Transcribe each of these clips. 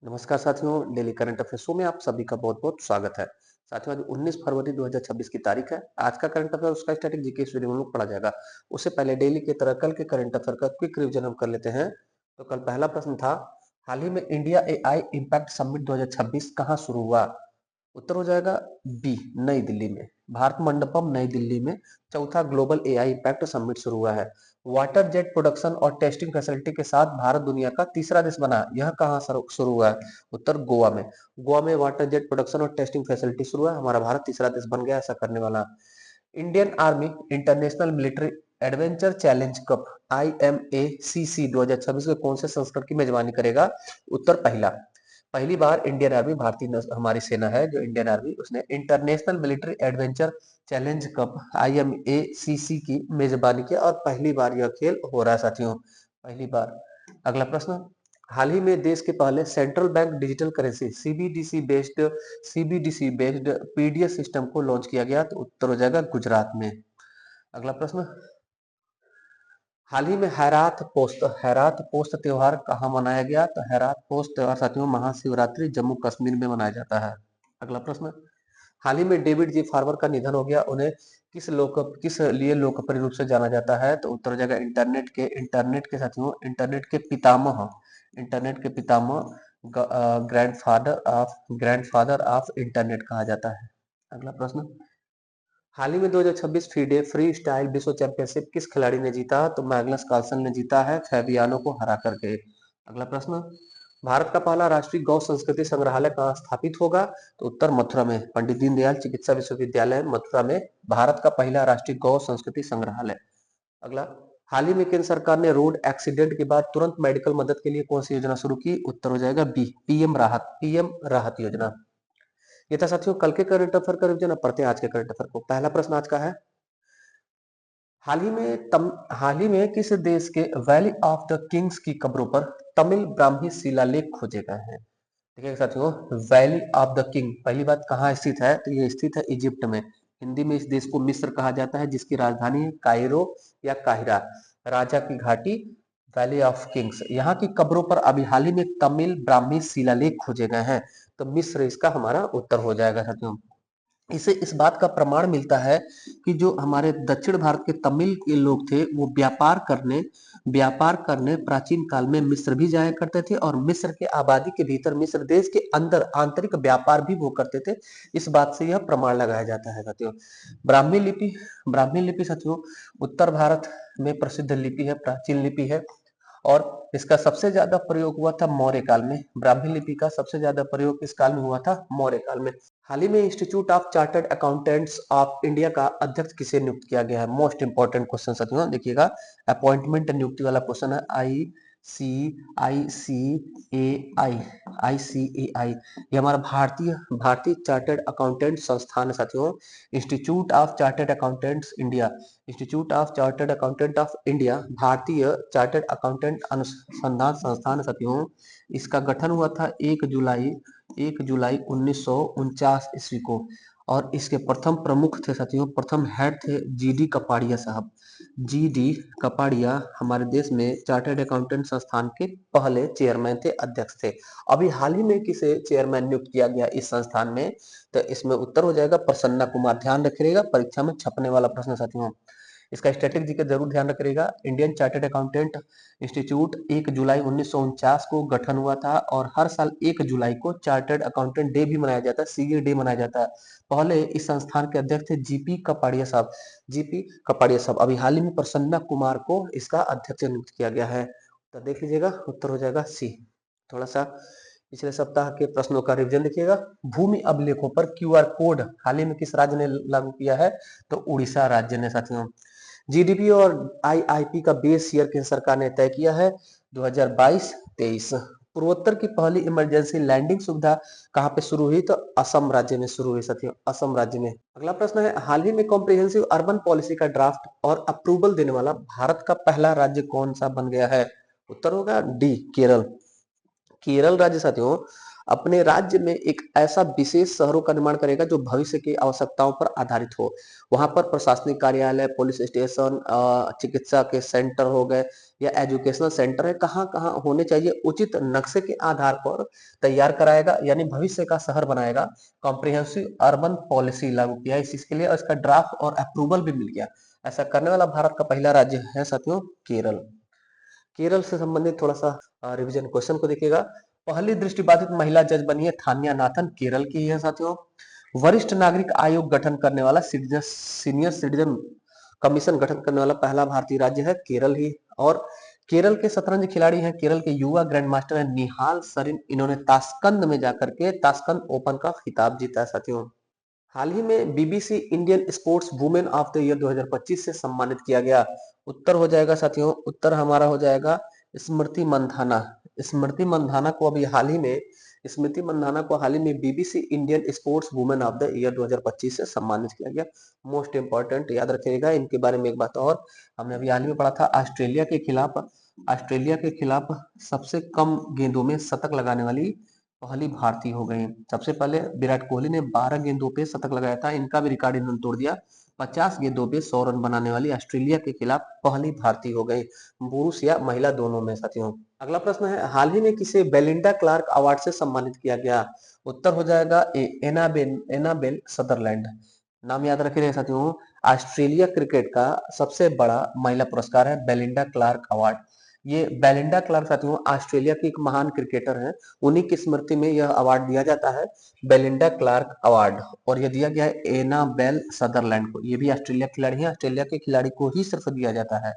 नमस्कार साथियों, daily current affair show में आप सभी का बहुत-बहुत स्वागत है। साथियों, आज 19 फरवरी 2026 की तारीख है। आज का करंट अफेयर उसका स्टैटिक जीके इस वीडियो में पढ़ा जाएगा। उससे पहले डेली की तरह कल के करंट अफेयर का क्विक रिवीजन हम कर लेते हैं। तो कल पहला प्रश्न था, हाल ही में इंडिया एआई इम्पैक्ट समिट 2026 कहाँ शुरू हुआ? उत्तर हो जाएगा बी, नई दिल्ली में। भारत मंडपम नई दिल्ली में चौथा ग्लोबल एआई इम्पैक्ट समिट शुरू हुआ है। वाटर जेट प्रोडक्शन और टेस्टिंग फैसिलिटी के साथ भारत दुनिया का तीसरा देश बना। यह कहाँ शुरू हुआ है? उत्तर गोवा में। गोवा में वाटर जेट प्रोडक्शन और टेस्टिंग फैसिलिटी शुरू हुआ है। हमारा भारत तीसरा देश बन गया ऐसा करने वाला। Indian army international military adventure challenge cup IMACC 2026 के कौन से संस्करण की मेजबानी करेगा? उत्तर पहला। पहली बार इंडियन आर्मी हमारी सेना है जो इंडियन आर्मी उसने international military adventure challenge cup IMACC की मेजबानी किया और पहली बार यह खेल हो रहा है साथियों, पहली बार। अगला प्रश्न, हाल ही में देश के पहले central bank digital currency CBDC based PDS system को लॉन्च किया गया। तो उत्तर हो जाएगा गुजरात में। अगला प्रश्न, हाल ही में हैरात पोस्त त्योहार कहाँ मनाया गया? तो हैरात पोस्त त्योहार साथियों महाशिवरात्रि जम्मू कश्मीर में मनाया जाता है। अगला प्रश्न, हाल ही में डेविड जी फार्मर का निधन हो गया। उन्हें किस लिए लोकप्रिय रूप से जाना जाता है? तो उत्तर हो जाएगा इंटरनेट के साथियों इंटरनेट के पितामह ग्रैंडफादर ऑफ इंटरनेट कहा जाता है। अगला प्रश्न, हाल ही में 2026 फीडे फ्री स्टाइल विश्व चैंपियनशिप किस खिलाड़ी ने जीता? तो मैग्नस कार्लसन ने जीता है फैबियानो को हरा करके। अगला प्रश्न, भारत का पहला राष्ट्रीय गौ संस्कृति संग्रहालय कहाँ स्थापित होगा? तो उत्तर मथुरा में। पंडित दीनदयाल चिकित्सा विश्वविद्यालय मथुरा में भारत का पहला राष्ट्रीय गौ संस्कृति संग्रहालय। अगला, हाल ही में केंद्र सरकार ने रोड एक्सीडेंट के बाद तुरंत मेडिकल मदद के लिए कौन सी योजना शुरू की? उत्तर हो जाएगा बी, पीएम राहत योजना। ये था साथियों कल के करंट अफेयर का रिवीजन। अब पढ़ते हैं आज के करंट अफेयर को। पहला प्रश्न आज का है, हाल ही में किस देश के वैली ऑफ द किंग्स की कब्रों पर तमिल ब्राह्मी शिलालेख खोजे गए हैं? देखिए साथियों, वैली ऑफ द किंग पहली बात कहाँ स्थित है? तो ये स्थित है इजिप्ट में। हिंदी में इस देश को मिस्र कहा जाता है जिसकी राजधानी है कायरो या काहिरा। राजा की घाटी, वैली ऑफ किंग्स। यहाँ की कब्रों पर अभी हाल ही में तमिल ब्राह्मी शिलालेख खोजे गए हैं। तो मिस्र इसका हमारा उत्तर हो जाएगा साथियों। इसे इस बात का प्रमाण मिलता है कि जो हमारे दक्षिण भारत के तमिल के लोग थे वो व्यापार करने प्राचीन काल में मिस्र भी जाया करते थे और मिस्र के आबादी के भीतर मिस्र देश के अंदर आंतरिक व्यापार भी वो करते थे। इस बात से यह प्रमाण लगाया जाता है साथियों। ब्राह्मी लिपि साथियों उत्तर भारत में प्रसिद्ध लिपि है, प्राचीन लिपि है और इसका सबसे ज्यादा प्रयोग हुआ था मौर्य काल में। ब्राह्मी लिपि का सबसे ज्यादा प्रयोग किस काल में हुआ था? मौर्य काल में। हाल ही में institute of chartered accountants of India का अध्यक्ष किसे नियुक्त किया गया है? मोस्ट इंपॉर्टेंट क्वेश्चन साथियों देखिएगा, अपॉइंटमेंट नियुक्ति वाला क्वेश्चन है। आई सी आई सी ए आई ये हमारा भारतीय चार्टर्ड अकाउंटेंट संस्थान है साथियों। Institute of chartered accountant of India भारतीय चार्टर्ड अकाउंटेंट अनुसंधान संस्थान है साथियों। इसका गठन हुआ था 1 जुलाई 1949 ईस्वी को और इसके प्रथम प्रमुख थे साथियों, प्रथम हेड थे GD कपाड़िया साहब। GD कपाड़िया हमारे देश में चार्टर्ड अकाउंटेंट संस्थान के पहले चेयरमैन थे, अध्यक्ष थे। अभी हाल ही में किसे चेयरमैन नियुक्त किया गया इस संस्थान में? तो इसमें उत्तर हो जाएगा प्रसन्ना कुमार। ध्यान रखिएगा, परीक्षा में छपने वाला प्रश्न साथियों। इसका स्टैटिक जीके जरूर ध्यान रखिएगा। इंडियन चार्टर्ड अकाउंटेंट इंस्टीट्यूट 1 जुलाई 1949 को गठन हुआ था और हर साल 1 जुलाई को चार्टर्ड अकाउंटेंट डे भी मनाया जाता है, CA डे मनाया जाता है। पहले इस संस्थान के अध्यक्ष थे जीपी कपाड़िया साहब। अभी हाल ही में प्रसन्ना कुमार को इसका अध्यक्ष नियुक्त किया गया है। तो देख लीजिएगा, उत्तर हो जाएगा सी। थोड़ा सा पिछले सप्ताह के प्रश्नों का रिवीजन देखिएगा। भूमि अभिलेखों पर QR कोड हाल ही में किस राज्य ने लागू किया है? तो उड़ीसा राज्य ने साथियों। GDP और IIP का बेस ईयर केंद्र सरकार ने तय किया है 2022-23। पूर्वोत्तर की पहली इमरजेंसी लैंडिंग सुविधा कहाँ पे शुरू हुई? तो असम राज्य में शुरू हुई साथियों, असम राज्य में। अगला प्रश्न है, हाल ही में कॉम्प्रिहेंसिव अर्बन पॉलिसी का ड्राफ्ट और अप्रूवल देने वाला भारत का पहला राज्य कौन सा बन गया है? उत्तर होगा डी, केरल। केरल राज्य साथियों अपने राज्य में एक ऐसा विशेष शहरों का निर्माण करेगा जो भविष्य की आवश्यकताओं पर आधारित हो। वहां पर प्रशासनिक कार्यालय, पुलिस स्टेशन, चिकित्सा के सेंटर हो गए या एजुकेशनल सेंटर है, कहाँ कहाँ होने चाहिए, उचित नक्शे के आधार पर तैयार कराएगा, यानी भविष्य का शहर बनाएगा। कॉम्प्रिहेंसिव अर्बन पॉलिसी लागू किया इस चीज के लिए, और इसका ड्राफ्ट और अप्रूवल भी मिल गया। ऐसा करने वाला भारत का पहला राज्य है साथियों केरल। केरल से संबंधित थोड़ा सा रिवीजन क्वेश्चन को देखिएगा। पहली दृष्टिबाधित महिला जज बनी है थान्या नाथन, केरल की है साथियों। वरिष्ठ नागरिक आयोग गठन करने वाला, सीनियर सिटीजन कमीशन गठन करने वाला पहला भारतीय राज्य है केरल ही। और केरल के शतरंज खिलाड़ी हैं, केरल के युवा ग्रैंड मास्टर है निहाल सरीन, इन्होंने ताशकंद में जाकर के ताशकंद ओपन का खिताब जीता है साथियों। हाल ही में BBC Indian sports women of the year 2025 से सम्मानित किया गया। उत्तर हो जाएगा साथियों, उत्तर हमारा हो जाएगा स्मृति मंधाना। स्मृति मंधाना को अभी हाल ही में स्मृति मंधाना को हाल ही में BBC Indian sports women of the year 2025 से सम्मानित किया गया। मोस्ट इंपॉर्टेंट याद रखिएगा इनके बारे में एक बात और, हमने अभी हाल ही में पढ़ा था ऑस्ट्रेलिया के खिलाफ सबसे कम गेंदों में शतक लगाने वाली पहली भारतीय हो गई। सबसे पहले विराट कोहली ने 12 गेंदों पे शतक लगाया था, इनका भी रिकॉर्ड इन्होंने तोड़ दिया। 50 गेंदों पे 100 रन बनाने वाली ऑस्ट्रेलिया के खिलाफ पहली भारतीय हो गई, पुरुष या महिला दोनों में साथियों। अगला प्रश्न है, हाल ही में किसे बेलिंडा क्लार्क अवार्ड से सम्मानित किया गया? उत्तर हो जाएगा एनाबेल सदरलैंड। नाम याद रखिए साथियों, ऑस्ट्रेलिया क्रिकेट का सबसे बड़ा महिला पुरस्कार है बेलिंडा क्लार्क अवार्ड। ये बेलिंडा क्लार्क साथियों ऑस्ट्रेलिया की एक महान क्रिकेटर हैं, उन्हीं की स्मृति में यह अवार्ड दिया जाता है, बेलिंडा क्लार्क अवार्ड। और यह दिया गया है एनाबेल सदरलैंड को। ये भी ऑस्ट्रेलिया खिलाड़ी है, ऑस्ट्रेलिया के खिलाड़ी को ही सिर्फ दिया जाता है।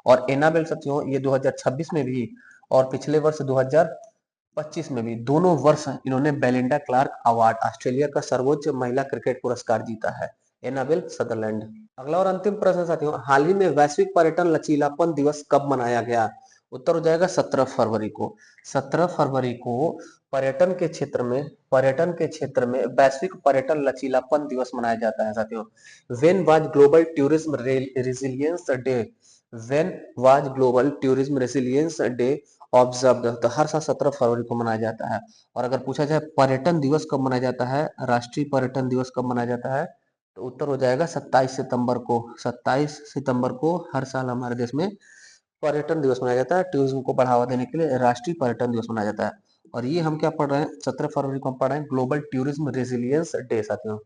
और एनाबेल साथियों ये 2026 में भी और पिछले वर्ष 2025 में भी, दोनों वर्ष इन्होंने बेलिंडा क्लार्क अवार्ड, ऑस्ट्रेलिया का सर्वोच्च महिला क्रिकेट पुरस्कार जीता है, एनाबेल सदरलैंड। अगला और अंतिम प्रश्न साथियों, हाल ही में वैश्विक पर्यटन लचीलापन दिवस कब मनाया गया? उत्तर हो जाएगा 17 फरवरी को। 17 फरवरी को पर्यटन के क्षेत्र में वैश्विक पर्यटन लचीलापन दिवस मनाया जाता है साथियों। When was global tourism resilience day? When was global tourism resilience day observed? तो हर साल 17 फरवरी को मनाया जाता है। और अगर पूछा जाए पर्यटन दिवस कब मनाया जाता है, राष्ट्रीय पर्यटन दिवस कब मनाया जाता है, तो उत्तर हो जाएगा 27 सितंबर को। 27 सितंबर को हर साल हमारे देश में पर्यटन दिवस मनाया जाता है। टूरिज्म को बढ़ावा देने के लिए राष्ट्रीय पर्यटन दिवस मनाया जाता है। और ये हम क्या पढ़ रहे हैं, 17 फरवरी को हम पढ़ रहे हैं ग्लोबल टूरिज्म रेजिलियंस डे साथियों।